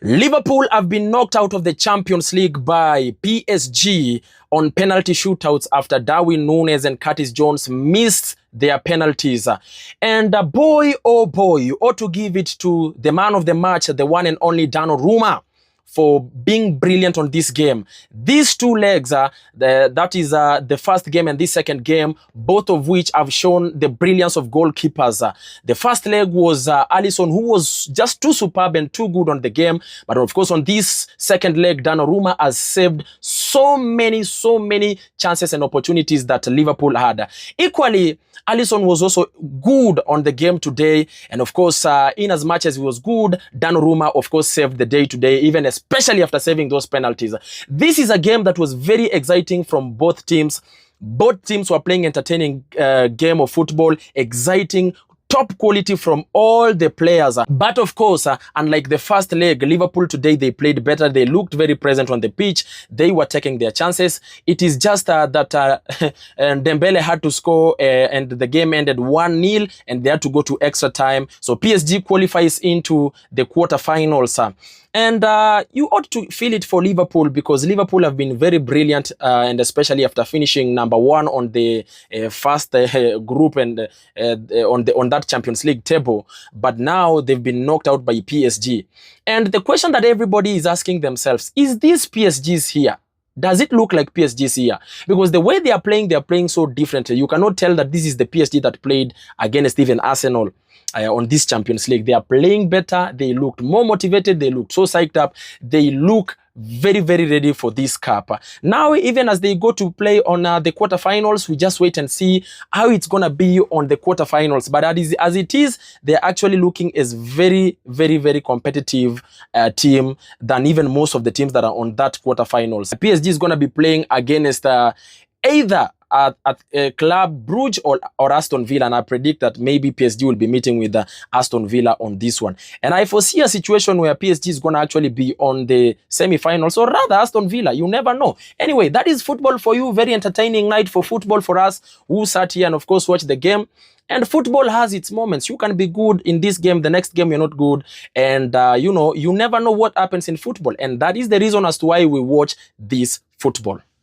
Liverpool have been knocked out of the Champions League by PSG on penalty shootouts after Darwin Núñez and Curtis Jones missed their penalties. And boy, oh boy, you ought to give it to the man of the match, the one and only Donnarumma, for being brilliant on this game. These two legs, that is the first game and this second game, both of which have shown the brilliance of goalkeepers. The first leg was Alisson, who was just too superb and too good on the game. But of course, on this second leg, Donnarumma has saved so many chances and opportunities that Liverpool had. Equally, Alisson was also good on the game today. And of course, in as much as he was good, Donnarumma, of course, saved the day today, even especially after saving those penalties. This is a game that was very exciting from both teams. Both teams were playing entertaining game of football, exciting, top quality from all the players. But of course, unlike the first leg, Liverpool today, they played better. They looked very present on the pitch. They were taking their chances. It is just that Dembele had to score and the game ended 1-0 and they had to go to extra time. So PSG qualifies into the quarterfinals. And you ought to feel it for Liverpool, because Liverpool have been very brilliant, and especially after finishing number 1 on the first group and on that Champions League table. But now they've been knocked out by PSG. And the question that everybody is asking themselves, is this PSG's here? Does it look like PSG's here? Because the way they are playing so differently. You cannot tell that this is the PSG that played against even Arsenal on this Champions League. They are playing better. They looked more motivated. They looked so psyched up. They look very ready for this cup. Now, even as they go to play on the quarterfinals, we just wait and see how it's gonna be on the quarterfinals. But as it is, they're actually looking as very competitive team than even most of the teams that are on that quarterfinals. PSG is gonna be playing against either at Club Brugge or Aston Villa, and I predict that maybe PSG will be meeting with Aston Villa on this one. And I foresee a situation where PSG is going to actually be on the semi-finals, or rather Aston Villa. You never know. Anyway, that is football for you. Very entertaining night for football for us who sat here and of course watch the game. And football has its moments. You can be good in this game, the next game you're not good. And you know, you never know what happens in football. And that is the reason as to why we watch this football.